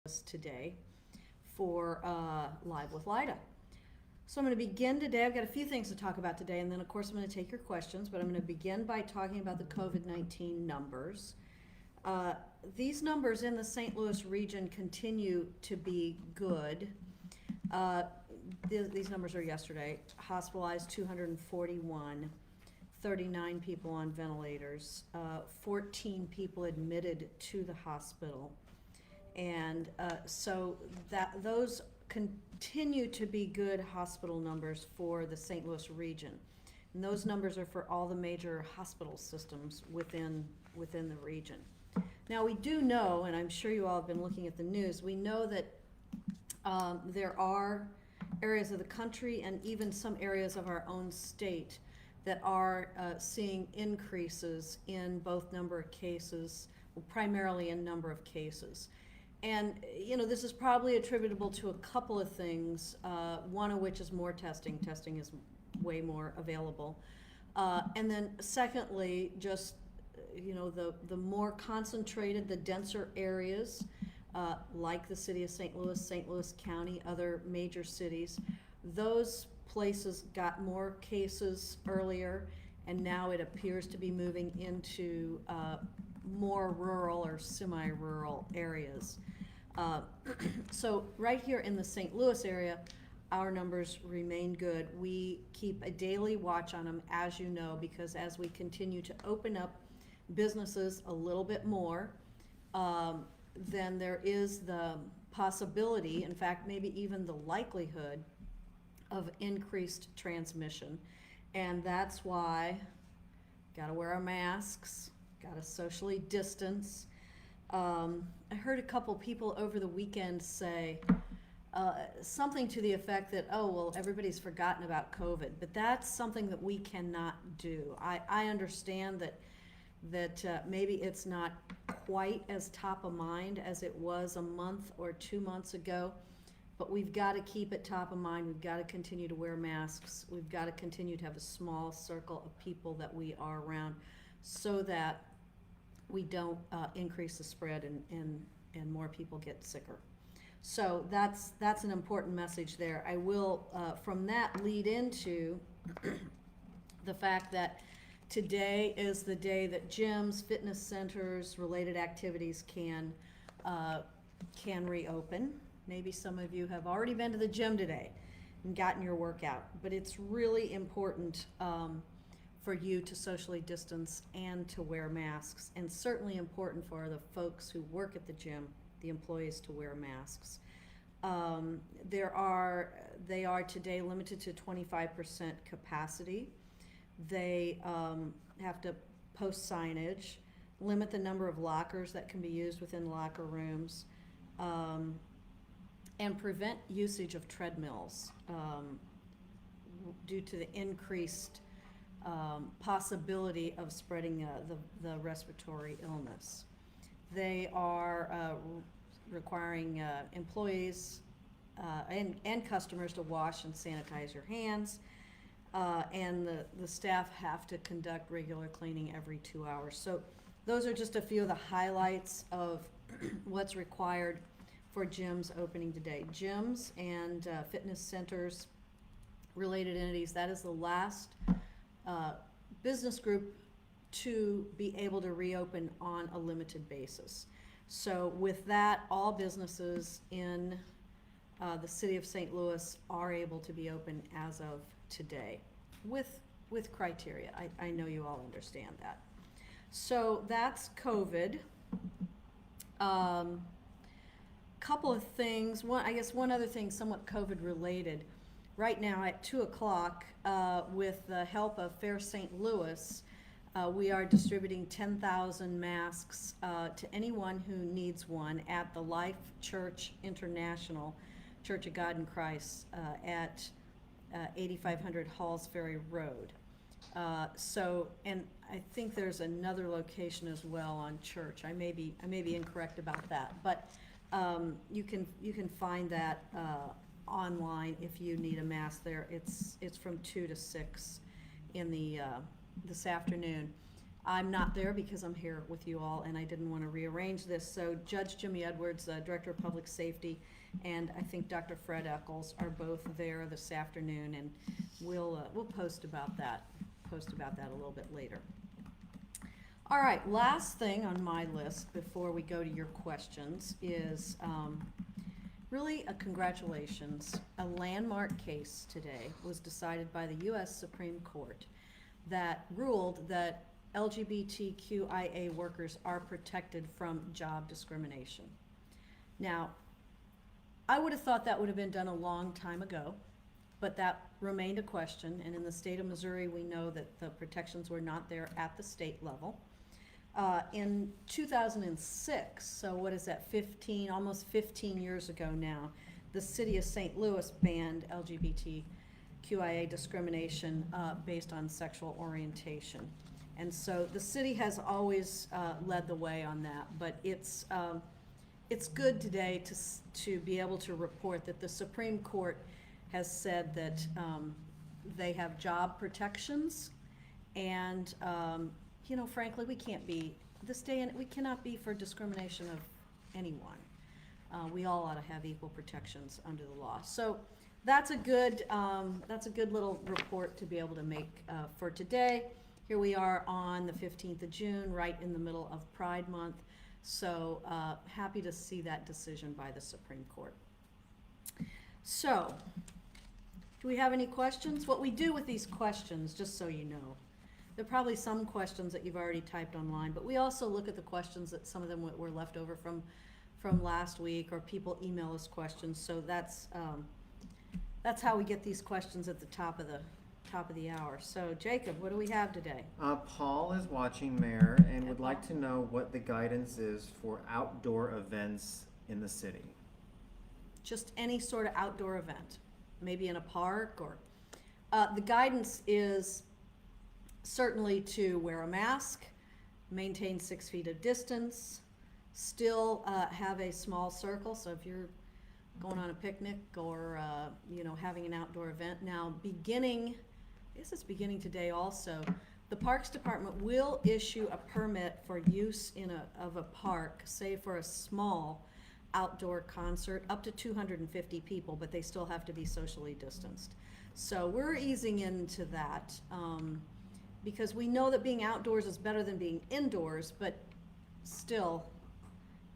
us today for Live with Lyda. So I'm going to begin today. I've got a few things to talk about today, and then of course I'm going to take your questions, but I'm going to begin by talking about the COVID-19 numbers. These numbers in the St. Louis region continue to be good. These numbers are yesterday. Hospitalized 241, 39 people on ventilators, 14 people admitted to the hospital. And so those continue to be good hospital numbers for the St. Louis region. And those numbers are for all the major hospital systems within the region. Now we do know, and I'm sure you all have been looking at the news, we know that there are areas of the country and even some areas of our own state that are seeing increases in both number of cases, well, primarily in number of cases. And, you know, this is probably attributable to a couple of things, one of which is more testing. Testing is way more available. And then secondly, just, you know, the more concentrated, the denser areas, like the city of St. Louis County, other major cities, those places got more cases earlier, and now it appears to be moving into more rural or semi-rural areas. So right here in the St. Louis area, our numbers remain good. We keep a daily watch on them, as you know, because as we continue to open up businesses a little bit more, then there is the possibility, in fact, maybe even the likelihood of increased transmission. And that's why gotta wear our masks, gotta socially distance. I heard a couple people over the weekend say something to the effect that, oh, well, everybody's forgotten about COVID, but that's something that we cannot do. I understand that maybe it's not quite as top of mind as it was a month or 2 months ago, but we've got to keep it top of mind. We've got to continue to wear masks. We've got to continue to have a small circle of people that we are around so that we don't increase the spread and more people get sicker. So that's an important message there. I will, from that, lead into the fact that today is the day that gyms, fitness centers, related activities can reopen. Maybe some of you have already been to the gym today and gotten your workout, but it's really important for you to socially distance and to wear masks, and certainly important for the folks who work at the gym, the employees, to wear masks. They are today limited to 25% capacity. They have to post signage, limit the number of lockers that can be used within locker rooms, and prevent usage of treadmills due to the increased possibility of spreading the respiratory illness. They are requiring employees and customers to wash and sanitize your hands, and the staff have to conduct regular cleaning every 2 hours. So those are just a few of the highlights of what's required for gyms opening today. Gyms and fitness centers, related entities, that is the last business group to be able to reopen on a limited basis. So with that, all businesses in the city of St. Louis are able to be open as of today with criteria. I know you all understand that. So that's COVID. Couple of things. One other thing somewhat COVID related. Right now at 2 o'clock, with the help of Fair St. Louis, we are distributing 10,000 masks to anyone who needs one at the Life Church International Church of God in Christ at 8500 Halls Ferry Road. And I think there's another location as well on Church. I may be incorrect about that, but you can find that online if you need a mask there. It's from 2 to 6 in this afternoon. I'm not there because I'm here with you all, and I didn't want to rearrange this. So Judge Jimmy Edwards, Director of Public Safety, and I think Dr. Fred Eccles are both there this afternoon, and we'll post about that a little bit later. All right, last thing on my list before we go to your questions is really a congratulations. A landmark case today was decided by the U.S. Supreme Court that ruled that LGBTQIA workers are protected from job discrimination. Now, I would have thought that would have been done a long time ago, but that remained a question, and in the state of Missouri, we know that the protections were not there at the state level. In 2006, so what is that, almost 15 years ago now, the city of St. Louis banned LGBTQIA discrimination based on sexual orientation. And so the city has always led the way on that, but it's good today to be able to report that the Supreme Court has said that they have job protections, and you know, frankly, we can't be we cannot be for discrimination of anyone. We all ought to have equal protections under the law. So that's a good little report to be able to make for today. Here we are on the 15th of June, right in the middle of Pride Month. So happy to see that decision by the Supreme Court. So, do we have any questions? What we do with these questions, just so you know, there are probably some questions that you've already typed online, but we also look at the questions that some of them were left over from last week, or people email us questions. So that's how we get these questions at the top of the hour. So Jacob, what do we have today? Paul is watching, Mayor, and would like to know what the guidance is for outdoor events in the city. Just any sort of outdoor event, maybe in a park, or the guidance is certainly to wear a mask, maintain 6 feet of distance, still have a small circle. So if you're going on a picnic or you know, having an outdoor event, now I guess it's beginning today also, the Parks Department will issue a permit for use of a park, say for a small outdoor concert, up to 250 people, but they still have to be socially distanced. So we're easing into that because we know that being outdoors is better than being indoors, but still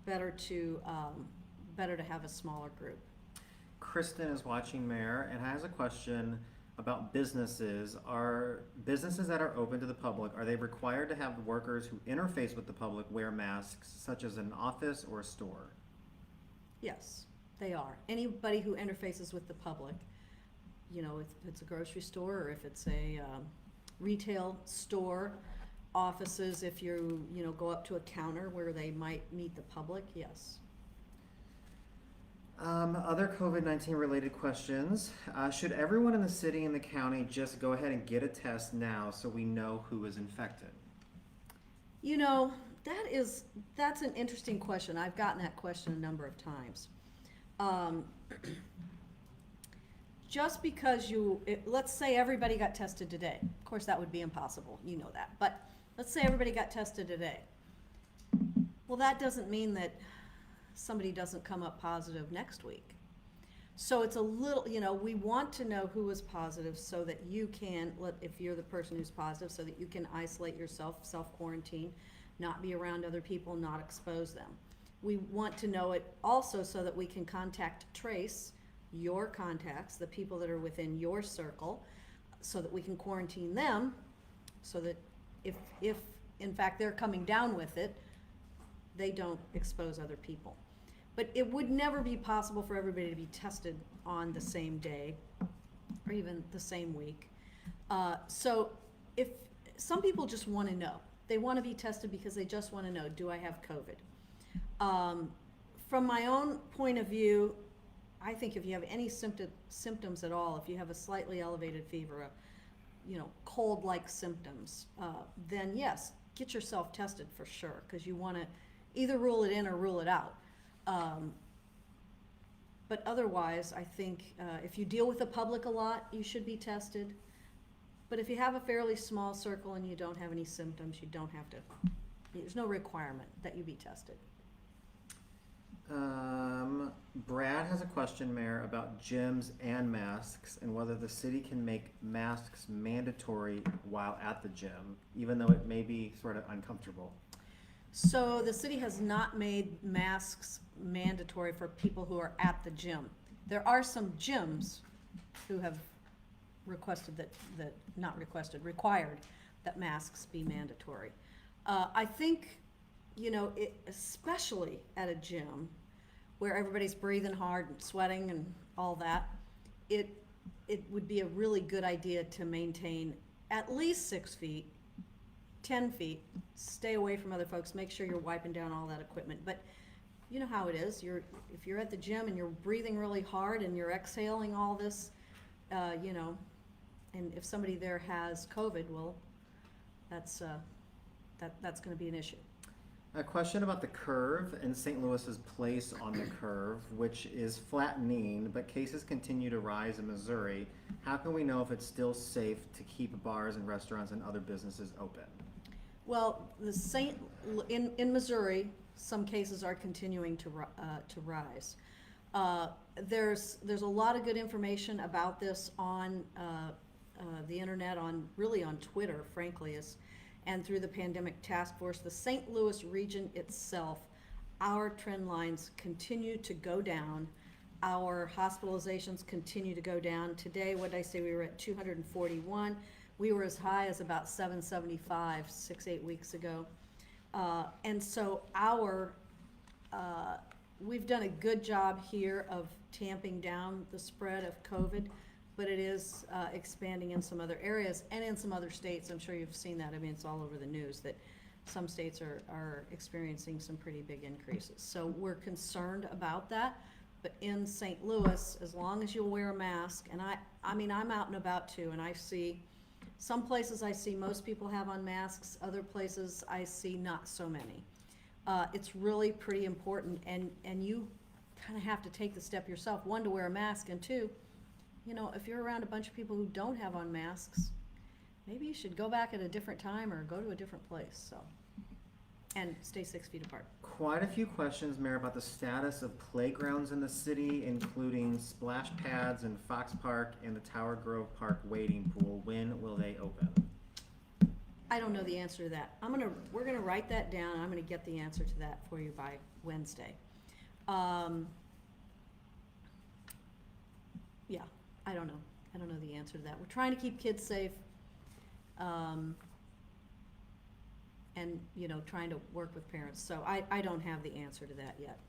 better to have a smaller group. Kristen is watching, Mayor, and has a question about businesses. Are businesses that are open to the public, are they required to have workers who interface with the public wear masks, such as an office or a store? Yes, they are. Anybody who interfaces with the public, you know, if it's a grocery store or if it's a retail store, offices, if you go up to a counter where they might meet the public, yes. Other COVID-19 related questions. Should everyone in the city and the county just go ahead and get a test now so we know who is infected? You know, that's an interesting question. I've gotten that question a number of times. Just because let's say everybody got tested today. Of course, that would be impossible. You know that. But let's say everybody got tested today. Well, that doesn't mean that somebody doesn't come up positive next week. So it's a little, we want to know who is positive so that you can, if you're the person who's positive, so that you can isolate yourself, self-quarantine, not be around other people, not expose them. We want to know it also so that we can contact trace your contacts, the people that are within your circle, so that we can quarantine them, so that if in fact they're coming down with it, they don't expose other people. But it would never be possible for everybody to be tested on the same day or even the same week. So if some people just want to know, they want to be tested because they just want to know, do I have COVID? From my own point of view, I think if you have any symptoms at all, if you have a slightly elevated fever, cold-like symptoms, then yes, get yourself tested for sure, because you want to either rule it in or rule it out. But otherwise, I think if you deal with the public a lot, you should be tested. But if you have a fairly small circle and you don't have any symptoms, you don't have to, there's no requirement that you be tested. Brad has a question, Mayor, about gyms and masks and whether the city can make masks mandatory while at the gym, even though it may be sort of uncomfortable. So the city has not made masks mandatory for people who are at the gym. There are some gyms who have requested required that masks be mandatory. I think, especially at a gym where everybody's breathing hard and sweating and all that, it would be a really good idea to maintain at least 6 feet, 10 feet, stay away from other folks, make sure you're wiping down all that equipment. But you know how it is. If you're at the gym and you're breathing really hard and you're exhaling all this, and if somebody there has COVID, well, that's going to be an issue. A question about the curve and St. Louis's place on the curve, which is flattening, but cases continue to rise in Missouri. How can we know if it's still safe to keep bars and restaurants and other businesses open? Well, in Missouri, some cases are continuing to rise. There's a lot of good information about this on the internet, on Twitter, frankly, and through the pandemic task force. The St. Louis region itself, our trend lines continue to go down. Our hospitalizations continue to go down. Today, what did I say? We were at 241. We were as high as about 775 6-8 weeks ago. And so we've done a good job here of tamping down the spread of COVID, but it is expanding in some other areas and in some other states. I'm sure you've seen that. I mean, it's all over the news that some states are experiencing some pretty big increases. So we're concerned about that. But in St. Louis, as long as you'll wear a mask, and I'm out and about too, and I see some places most people have on masks, other places I see not so many. It's really pretty important, and you kind of have to take the step yourself, one, to wear a mask, and two, if you're around a bunch of people who don't have on masks, maybe you should go back at a different time or go to a different place, and stay 6 feet apart. Quite a few questions, Mayor, about the status of playgrounds in the city, including splash pads in Fox Park and the Tower Grove Park wading pool. When will they open? I don't know the answer to that. We're gonna write that down. I'm gonna get the answer to that for you by Wednesday. Yeah, I don't know. I don't know the answer to that. We're trying to keep kids safe, and trying to work with parents. So I don't have the answer to that yet.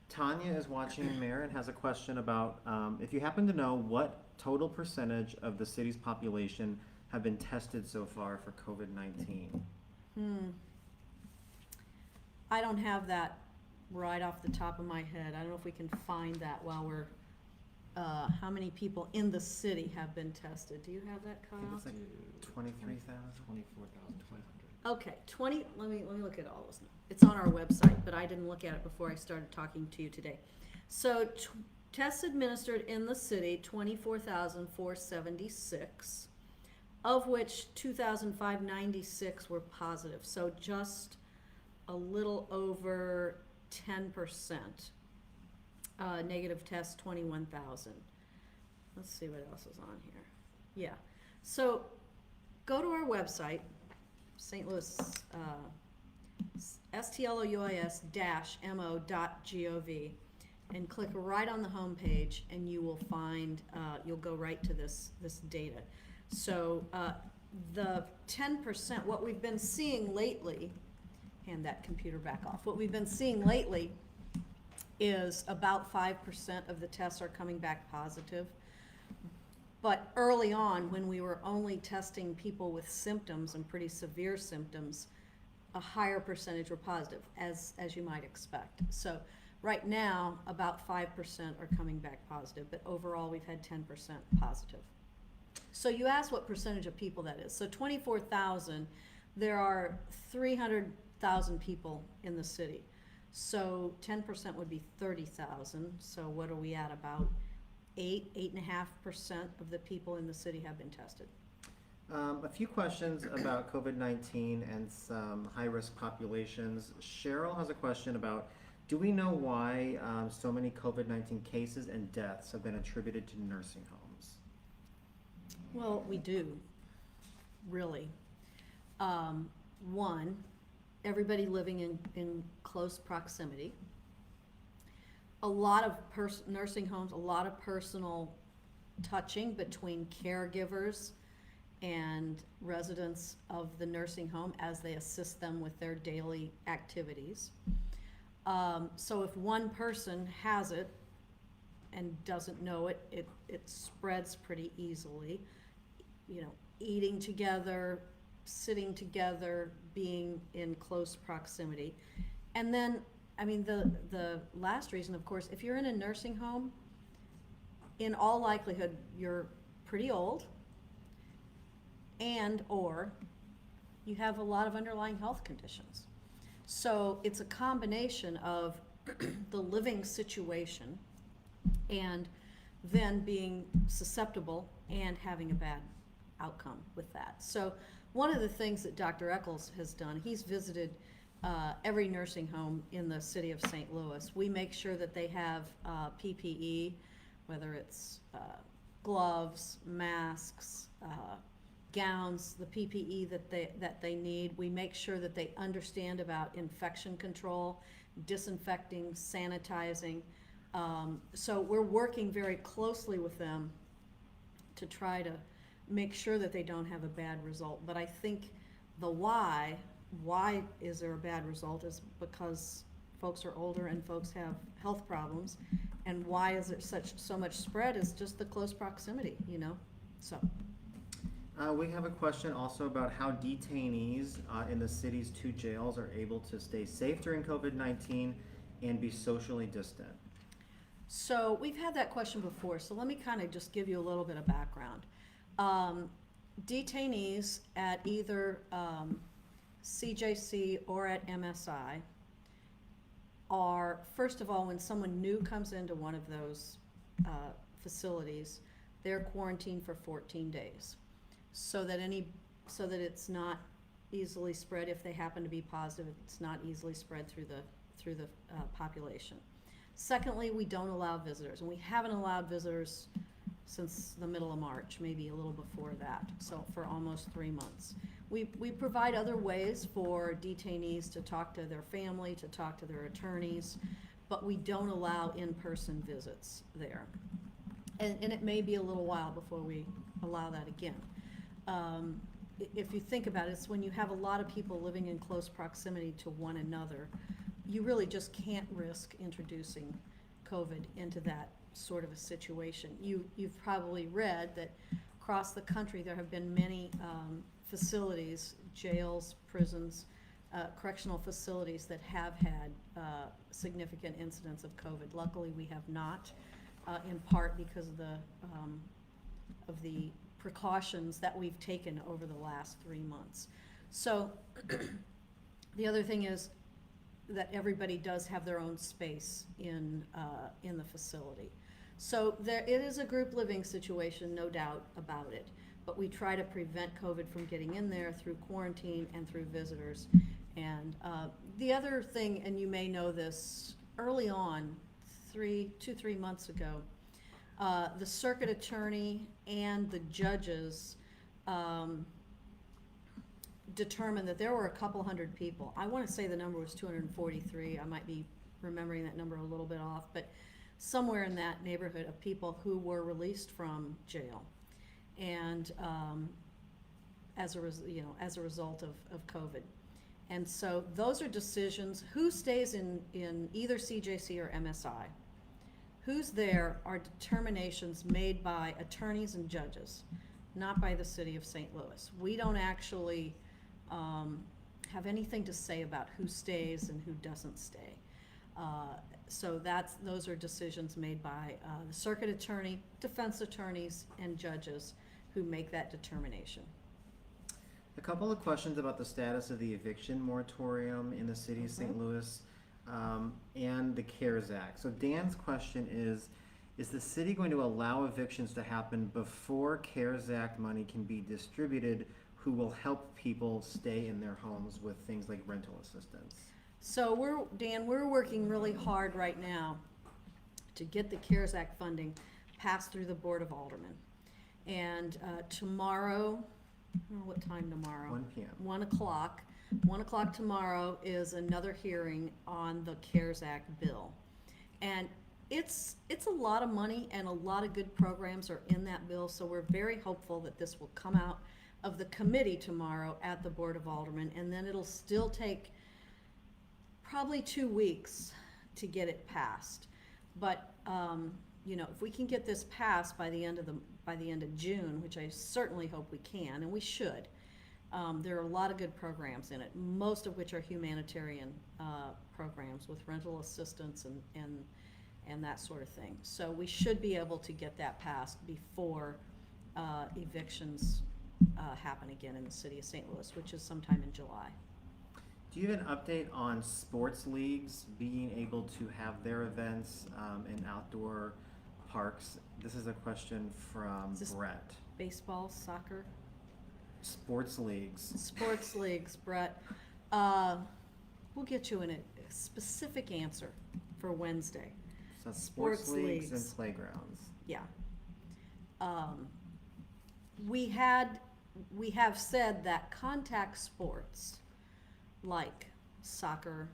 Tanya is watching, Mayor, and has a question about if you happen to know what total percentage of the city's population have been tested so far for COVID-19. I don't have that right off the top of my head. I don't know if we can find that while we're, how many people in the city have been tested. Do you have that, Kyle? I think it's like 23,000. 24,500. Okay, let me look at all this. It's on our website, but I didn't look at it before I started talking to you today. So tests administered in the city, 24,476, of which 2,596 were positive. So just a little over 10%. Negative tests, 21,000. Let's see what else is on here. Yeah, so go to our website, St. Louis, stlouis-mo.gov, and click right on the home page, and you will find, you'll go right to this data. So the 10%, what we've been seeing lately, hand that computer back off, what we've been seeing lately is about 5% of the tests are coming back positive. But early on, when we were only testing people with symptoms and pretty severe symptoms, a higher percentage were positive, as you might expect. So right now, about 5% are coming back positive, but overall we've had 10% positive. So you asked what percentage of people that is. So 24,000, there are 300,000 people in the city. So 10% would be 30,000. So what are we at? About 8.5% of the people in the city have been tested. A few questions about COVID-19 and some high-risk populations. Cheryl has a question about, do we know why so many COVID-19 cases and deaths have been attributed to nursing homes? Well, we do, really. One, everybody living in close proximity. A lot of nursing homes, a lot of personal touching between caregivers and residents of the nursing home as they assist them with their daily activities. So if one person has it and doesn't know it, it spreads pretty easily. You know, eating together, sitting together, being in close proximity. And then, I mean, the last reason, of course, if you're in a nursing home, in all likelihood, you're pretty old, and or you have a lot of underlying health conditions. So it's a combination of the living situation and then being susceptible and having a bad outcome with that. So one of the things that Dr. Eccles has done, he's visited every nursing home in the city of St. Louis. We make sure that they have PPE, whether it's gloves, masks, gowns, the PPE that they need. We make sure that they understand about infection control, disinfecting, sanitizing. So we're working very closely with them to try to make sure that they don't have a bad result. But I think the why is there a bad result is because folks are older and folks have health problems. And why is it so much spread is just the close proximity, you know, so. We have a question also about how detainees in the city's 2 jails are able to stay safe during COVID-19 and be socially distant. So we've had that question before, so let me kind of just give you a little bit of background. Detainees at either CJC or at MSI are, first of all, when someone new comes into one of those facilities, they're quarantined for 14 days. So that it's not easily spread. If they happen to be positive, it's not easily spread through the population. Secondly, we don't allow visitors, and we haven't allowed visitors since the middle of March, maybe a little before that, so for almost 3 months. We provide other ways for detainees to talk to their family, to talk to their attorneys, but we don't allow in-person visits there. And it may be a little while before we allow that again. If you think about it, it's when you have a lot of people living in close proximity to one another, you really just can't risk introducing COVID into that sort of a situation. You've probably read that across the country there have been many facilities, jails, prisons, correctional facilities that have had significant incidents of COVID. Luckily we have not, in part because of the precautions that we've taken over the last 3 months. So the other thing is that everybody does have their own space in the facility. So it is a group living situation, no doubt about it, but we try to prevent COVID from getting in there through quarantine and through visitors. And the other thing, and you may know this, early on, 2-3 months ago, the circuit attorney and the judges determined that there were a couple hundred people. I want to say the number was 243. I might be remembering that number a little bit off, but somewhere in that neighborhood of people who were released from jail, and as a result of COVID. And so those are decisions. Who stays in either CJC or MSI? Who's there are determinations made by attorneys and judges, not by the city of St. Louis. We don't actually have anything to say about who stays and who doesn't stay. So those are decisions made by the circuit attorney, defense attorneys, and judges who make that determination. A couple of questions about the status of the eviction moratorium in the city of St. Louis and the CARES Act. So Dan's question is is the city going to allow evictions to happen before CARES Act money can be distributed, who will help people stay in their homes with things like rental assistance? So we're working really hard right now to get the CARES Act funding passed through the Board of Aldermen. And tomorrow, I don't know what time tomorrow? 1 p.m. 1 o'clock. 1 o'clock tomorrow is another hearing on the CARES Act bill. And it's a lot of money, and a lot of good programs are in that bill, so we're very hopeful that this will come out of the committee tomorrow at the Board of Aldermen, and then it'll still take probably 2 weeks to get it passed. But you know, if we can get this passed by the end of June, which I certainly hope we can, and we should, there are a lot of good programs in it, most of which are humanitarian programs with rental assistance and that sort of thing. So we should be able to get that passed before evictions happen again in the city of St. Louis, which is sometime in July. Do you have an update on sports leagues being able to have their events in outdoor parks? This is a question from Brett. Baseball, soccer? Sports leagues. Sports leagues, Brett. We'll get you in a specific answer for Wednesday. So sports leagues leagues. and playgrounds. Yeah. We have said that contact sports like soccer,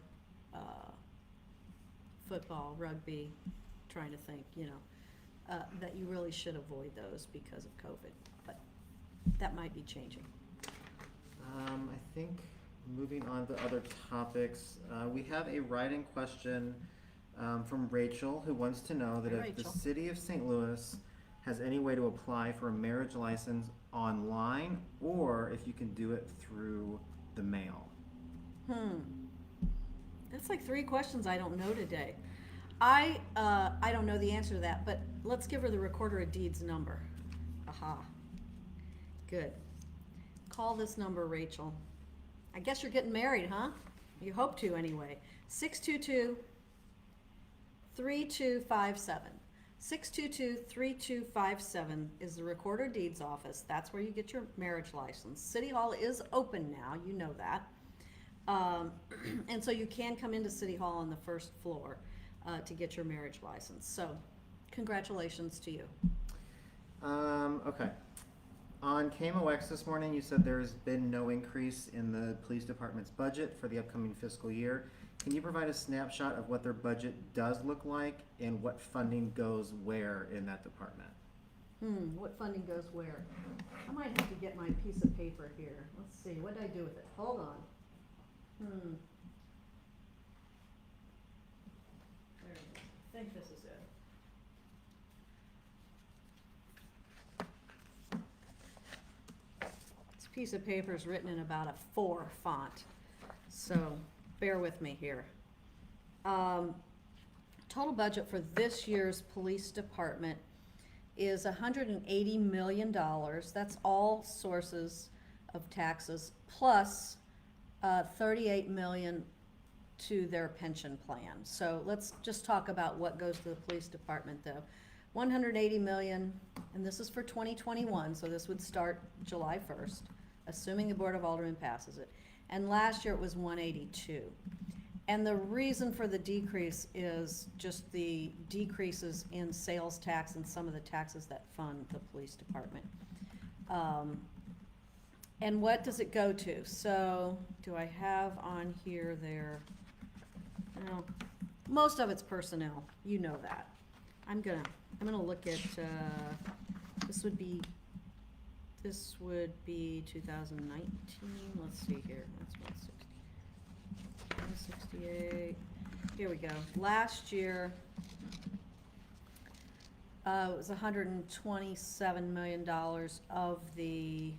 football, rugby, trying to think, you know, that you really should avoid those because of COVID, but that might be changing. I think moving on to other topics, we have a write-in question from Rachel, who wants to know that Hi, if the Rachel. city of St. Louis has any way to apply for a marriage license online, or if you can do it through the mail. That's like 3 questions I don't know today. I don't know the answer to that, but let's give her the recorder of deeds number. Aha. Good. Call this number, Rachel. I guess you're getting married, huh? You hope to anyway. 622-3257. 622-3257 is the recorder of deeds office. That's where you get your marriage license. City Hall is open now, you know that. And so you can come into City Hall on the first floor to get your marriage license. So congratulations to you. Okay. On KMOX this morning, you said there's been no increase in the police department's budget for the upcoming fiscal year. Can you provide a snapshot of what their budget does look like and what funding goes where in that department? What funding goes where? I might have to get my piece of paper here. Let's see, what did I do with it? Hold on. There it is. I think this is it. This piece of paper is written in about a 4 font, so bear with me here. Total budget for this year's police department is $180 million. That's all sources of taxes, plus $38 million to their pension plan. So let's just talk about what goes to the police department though. $180 million, and this is for 2021, so this would start July 1st, assuming the Board of Aldermen passes it. And last year it was 182. And the reason for the decrease is just the decreases in sales tax and some of the taxes that fund the police department. And what does it go to? So, do I have on here there? No, most of it's personnel. You know that. I'm gonna look at. This would be 2019. Let's see here. That's 168. Here we go. Last year, it was $127 million of the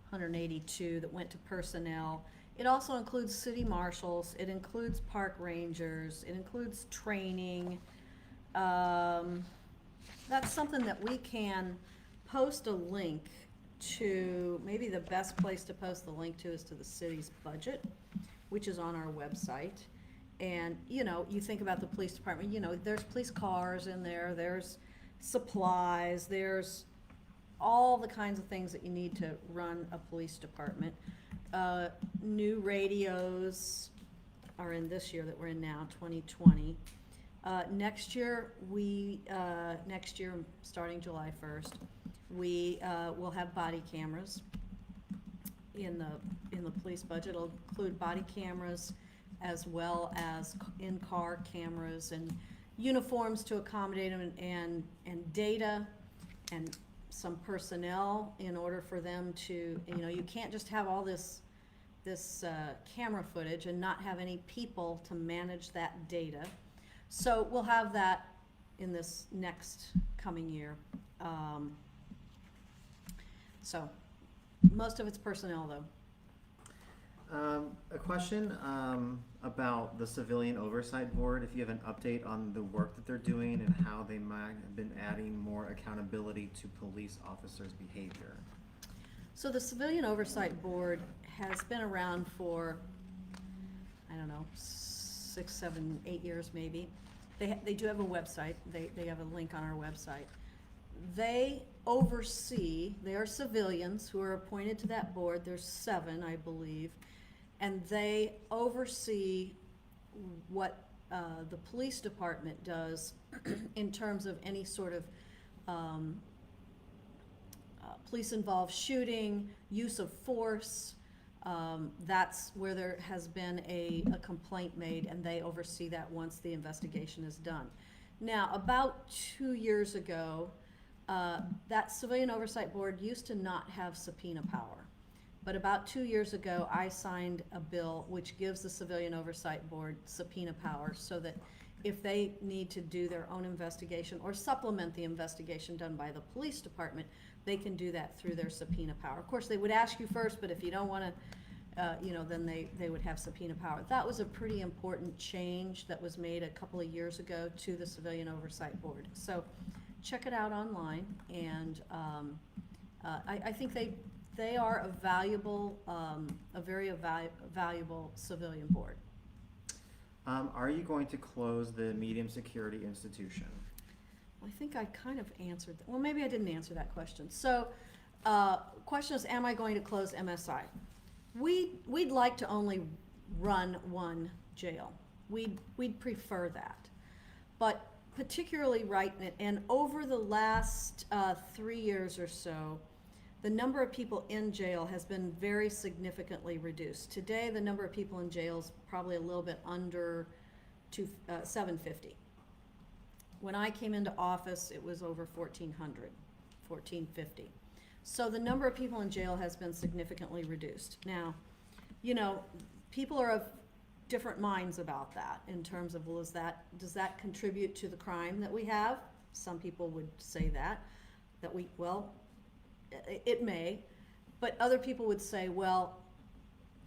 182 that went to personnel. It also includes city marshals, it includes park rangers, it includes training. That's something that we can post a link to. Maybe the best place to post the link to is to the city's budget, which is on our website. And, you know, you think about the police department, you know, there's police cars in there, there's supplies, there's all the kinds of things that you need to run a police department. New radios are in this year that we're in now, 2020. Next year, starting July 1st, we will have body cameras in the police budget. It'll include body cameras as well as in-car cameras and uniforms to accommodate them, and data and some personnel in order for them to, you know, you can't just have all this camera footage and not have any people to manage that data. So we'll have that in this next coming year. So most of it's personnel, though. A question about the Civilian Oversight Board, if you have an update on the work that they're doing and how they might have been adding more accountability to police officers' behavior. So the Civilian Oversight Board has been around for, I don't know, 6, 7, 8 years maybe. They do have a website. They have a link on our website. They oversee, they are civilians who are appointed to that board. There's 7, I believe. And they oversee what the police department does in terms of any sort of police-involved shooting, use of force. That's where there has been a complaint made, and they oversee that once the investigation is done. Now, about 2 years ago, that Civilian Oversight Board used to not have subpoena power. But about 2 years ago, I signed a bill which gives the Civilian Oversight Board subpoena power, so that if they need to do their own investigation or supplement the investigation done by the police department, they can do that through their subpoena power. Of course, they would ask you first, but if you don't want to, then they would have subpoena power. That was a pretty important change that was made a couple of years ago to the Civilian Oversight Board. So check it out online, and I think they are a valuable, a very valuable civilian board. Are you going to close the medium security institution? I think I kind of answered that. Well, maybe I didn't answer that question. So, question is, am I going to close MSI? We'd like to only run one jail. We'd prefer that. But particularly and over the last 3 years or so, the number of people in jail has been very significantly reduced. Today, the number of people in jail is probably a little bit under 750. When I came into office, it was over 1,400, 1,450. So the number of people in jail has been significantly reduced. Now, you know, people are of different minds about that in terms of, well, does that contribute to the crime that we have? Some people would say that it may, but other people would say, well,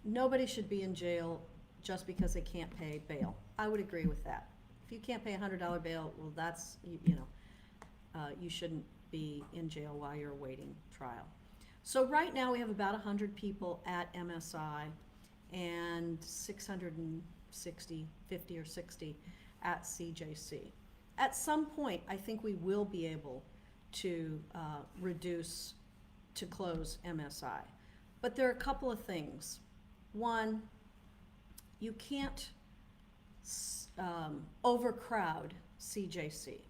nobody should be in jail just because they can't pay bail. I would agree with that. If you can't pay $100 bail, well, that's, you shouldn't be in jail while you're awaiting trial. So right now we have about 100 people at MSI and 50 or 60 at CJC. At some point, I think we will be able to close MSI. But there are a couple of things. One, you can't overcrowd CJC.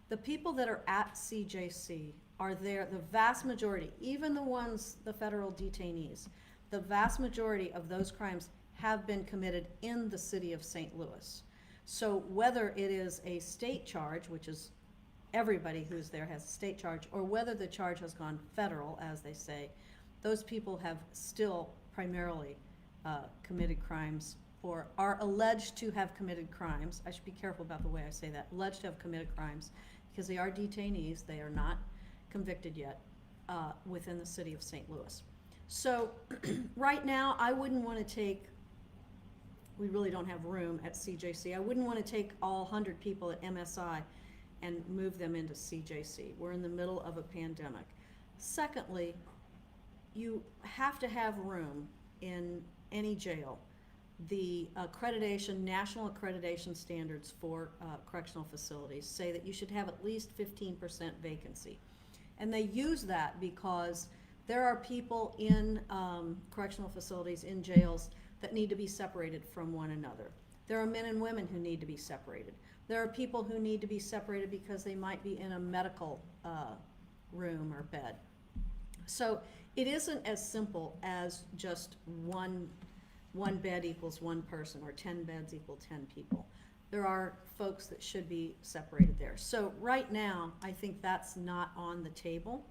The people that are at CJC are there, the vast majority, even the federal detainees, the vast majority of those crimes have been committed in the city of St. Louis. So whether it is a state charge, which is everybody who's there has a state charge, or whether the charge has gone federal, as they say, those people have still primarily committed crimes, or are alleged to have committed crimes. I should be careful about the way I say that. Alleged to have committed crimes, because they are detainees. They are not convicted yet within the city of St. Louis. So right now, I wouldn't want to take, we really don't have room at CJC. I wouldn't want to take all 100 people at MSI and move them into CJC. We're in the middle of a pandemic. Secondly, you have to have room in any jail the accreditation, national accreditation standards for correctional facilities say that you should have at least 15% vacancy. And they use that because there are people in correctional facilities, in jails, that need to be separated from one another. There are men and women who need to be separated. There are people who need to be separated because they might be in a medical room or bed. So it isn't as simple as just one bed equals one person, or 10 beds equal 10 people. There are folks that should be separated there. So right now, I think that's not on the table.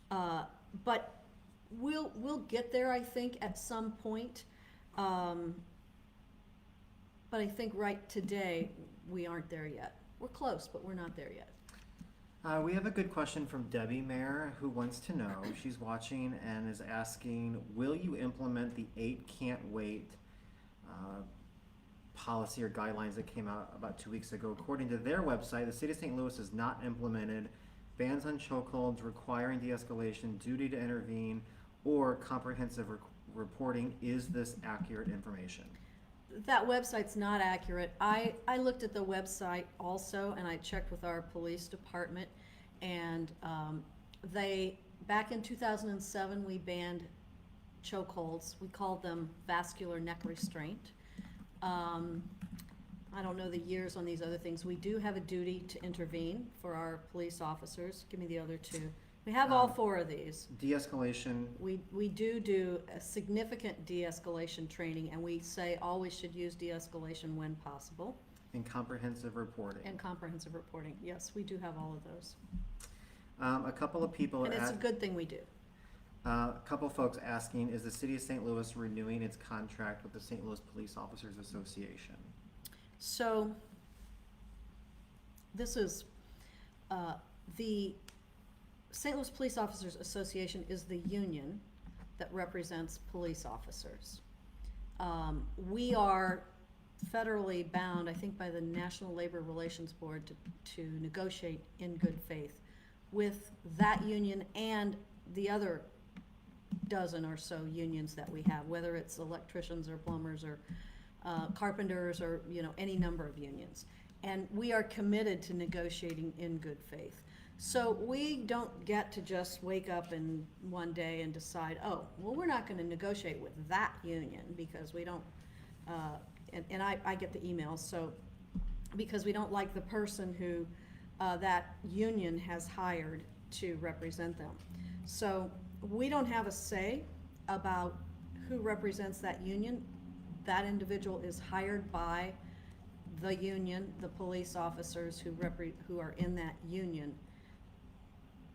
But we'll get there, I think, at some point. But I think right today, we aren't there yet. We're close, but we're not there yet. We have a good question from Debbie Mayer, who wants to know, she's watching and is asking, will you implement the 8 can't wait policy or guidelines that came out about 2 weeks ago? According to their website, the city of St. Louis has not implemented bans on chokeholds, requiring de-escalation, duty to intervene, or comprehensive reporting. Is this accurate information? That website's not accurate. I looked at the website also, and I checked with our police department, and back in 2007, we banned chokeholds. We called them vascular neck restraint. I don't know the years on these other things. We do have a duty to intervene for our police officers. Give me the other two. We have all 4 of these. De-escalation. We do a significant de-escalation training, and we say always should use de-escalation when possible. And comprehensive reporting. And comprehensive reporting. Yes, we do have all of those. A couple of people And it's a good thing we do. A couple folks asking, is the city of St. Louis renewing its contract with the St. Louis Police Officers Association? So this is the St. Louis Police Officers Association is the union that represents police officers. We are federally bound, I think, by the National Labor Relations Board to negotiate in good faith with that union and the other dozen or so unions that we have, whether it's electricians or plumbers or carpenters or any number of unions. And we are committed to negotiating in good faith. So we don't get to just wake up in one day and decide, oh, well, we're not going to negotiate with that union because we don't, and I get the emails, so because we don't like the person who that union has hired to represent them. So we don't have a say about who represents that union. That individual is hired by the union, the police officers who are in that union.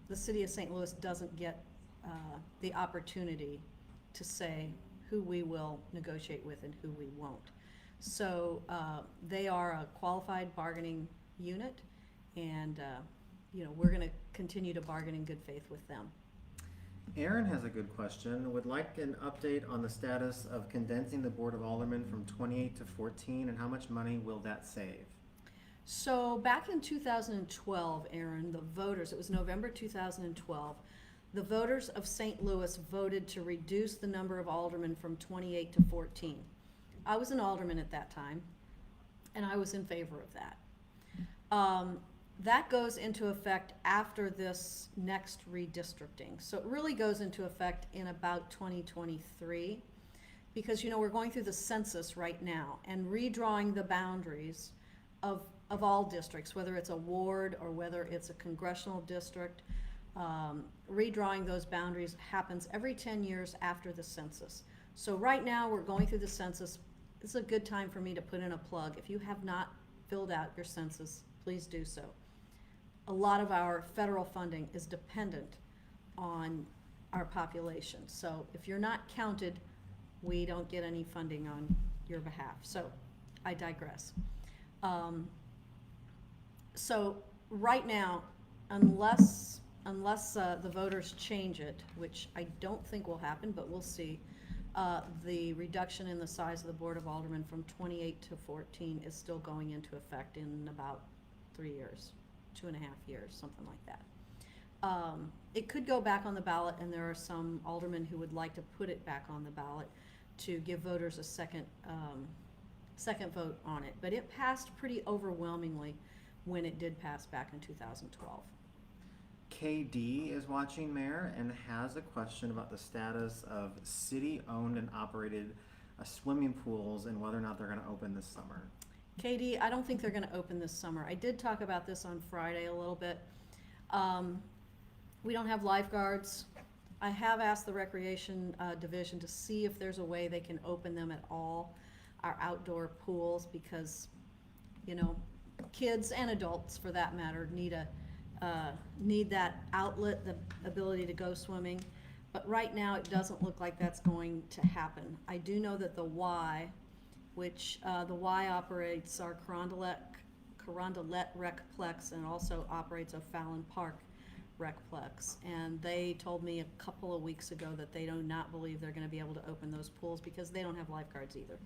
The city of St. Louis doesn't get the opportunity to say who we will negotiate with and who we won't. So they are a qualified bargaining unit, and we're going to continue to bargain in good faith with them. Aaron has a good question. Would like an update on the status of condensing the Board of Aldermen from 28 to 14, and how much money will that save? So back in 2012, Aaron, the voters, it was November 2012, the voters of St. Louis voted to reduce the number of aldermen from 28 to 14. I was an alderman at that time, and I was in favor of that. That goes into effect after this next redistricting. So it really goes into effect in about 2023, because we're going through the census right now and redrawing the boundaries of all districts, whether it's a ward or whether it's a congressional district. Redrawing those boundaries happens every 10 years after the census. So right now we're going through the census. It's a good time for me to put in a plug. If you have not filled out your census, please do so. A lot of our federal funding is dependent on our population. So if you're not counted, we don't get any funding on your behalf. So I digress. So right now, unless the voters change it, which I don't think will happen, but we'll see, the reduction in the size of the Board of Aldermen from 28 to 14 is still going into effect in about 3 years, 2.5 years, something like that. It could go back on the ballot, and there are some aldermen who would like to put it back on the ballot to give voters a second second vote on it, but it passed pretty overwhelmingly when it did pass back in 2012. KD is watching, Mayor, and has a question about the status of city-owned and operated swimming pools and whether or not they're going to open this summer. Katie, I don't think they're going to open this summer. I did talk about this on Friday a little bit. We don't have lifeguards. I have asked the Recreation Division to see if there's a way they can open them at all, our outdoor pools, because, you know, kids and adults, for that matter, need that outlet, the ability to go swimming. But right now, it doesn't look like that's going to happen. I do know that the Y, which the Y operates our Carondelet Recplex and also operates O'Fallon Park Recplex. And they told me a couple of weeks ago that they do not believe they're going to be able to open those pools because they don't have lifeguards either.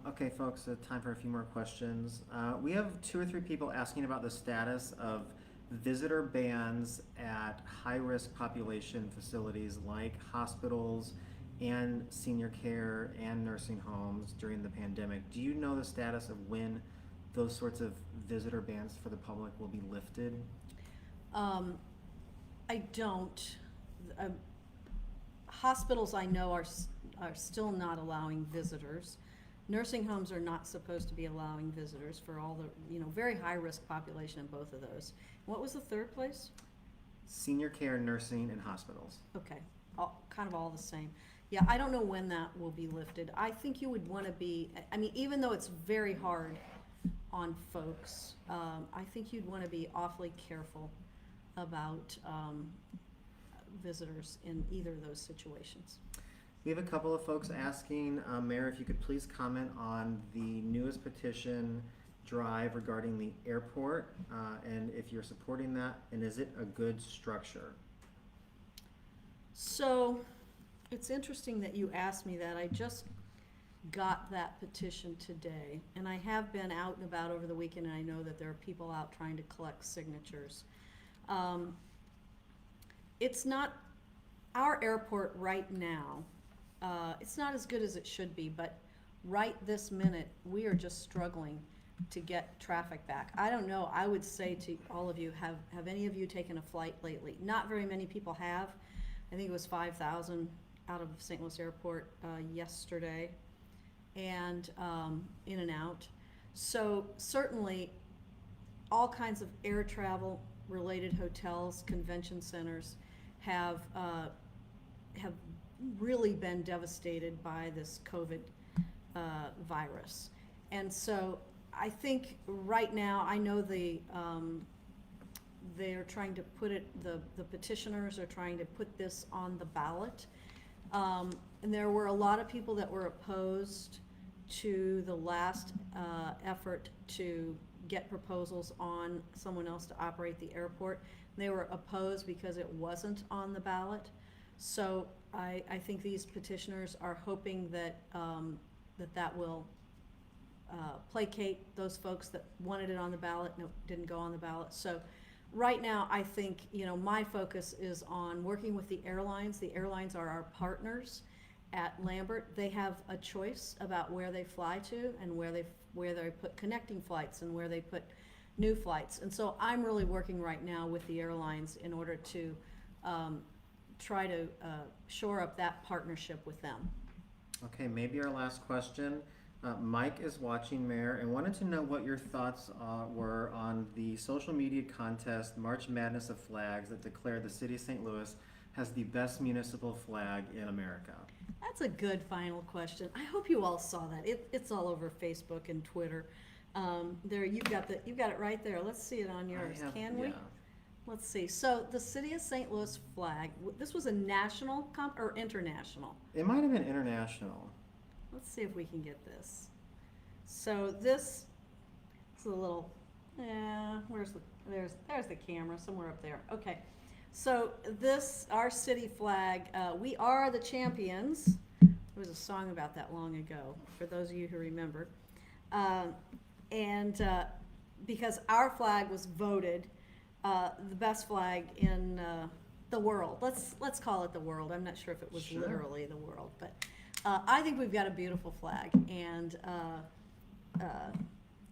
Okay, folks, time for a few more questions. We have 2 or 3 people asking about the status of visitor bans at high-risk population facilities like hospitals and senior care and nursing homes during the pandemic. Do you know the status of when those sorts of visitor bans for the public will be lifted? I don't. Hospitals, I know, are still not allowing visitors. Nursing homes are not supposed to be allowing visitors for all the, you know, very high-risk population in both of those. What was the third place? Senior care, nursing, and hospitals. Okay, kind of all the same. Yeah, I don't know when that will be lifted. I think you would want to be, I mean, even though it's very hard on folks, I think you'd want to be awfully careful about visitors in either of those situations. We have a couple of folks asking, Mayor, if you could please comment on the newest petition drive regarding the airport, and if you're supporting that, and is it a good structure? So, it's interesting that you asked me that. I just got that petition today, and I have been out and about over the weekend, and I know that there are people out trying to collect signatures. It's not, our airport right now, it's not as good as it should be, but right this minute, we are just struggling to get traffic back. I don't know, I would say to all of you, have any of you taken a flight lately? Not very many people have. I think it was 5,000 out of St. Louis Airport yesterday, and in and out. So certainly, all kinds of air travel related hotels, convention centers have really been devastated by this COVID virus. And so I think right now, I know they're trying to put it, the petitioners are trying to put this on the ballot. And there were a lot of people that were opposed to the last effort to get proposals on someone else to operate the airport. They were opposed because it wasn't on the ballot. So I think these petitioners are hoping that that will placate those folks that wanted it on the ballot and it didn't go on the ballot. So right now, I think, you know, my focus is on working with the airlines. The airlines are our partners at Lambert. They have a choice about where they fly to and where they put connecting flights and where they put new flights. And so I'm really working right now with the airlines in order to try to shore up that partnership with them. Okay, maybe our last question. Mike is watching, Mayor, and wanted to know what your thoughts were on the social media contest, March Madness of Flags, that declared the city of St. Louis has the best municipal flag in America. That's a good final question. I hope you all saw that. It's all over Facebook and Twitter. There, you've got it right there. Let's see it on yours. Can we? Yeah. Let's see. So the city of St. Louis flag. This was a national or international? It might have been international. Let's see if we can get this. So this is a little. There's the camera somewhere up there. Okay. So this, our city flag, we are the champions. There was a song about that long ago, for those of you who remember. Because our flag was voted the best flag in the world. Let's call it the world. I'm not sure if it was Sure. literally the world, but I think we've got a beautiful flag, and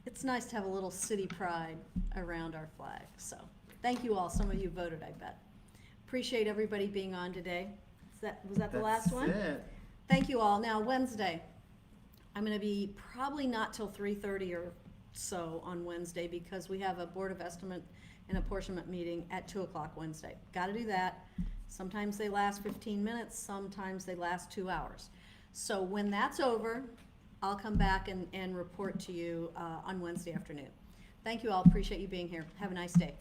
it's nice to have a little city pride around our flag. So thank you all. Some of you voted, I bet. Appreciate everybody being on today. Was that the last one? That's it. Thank you all. Now, Wednesday, I'm going to be probably not till 3:30 or so on Wednesday because we have a Board of Estimate and Apportionment meeting at 2 o'clock Wednesday. Got to do that. Sometimes they last 15 minutes, sometimes they last 2 hours. So when that's over, I'll come back and report to you on Wednesday afternoon. Thank you all. Appreciate you being here. Have a nice day.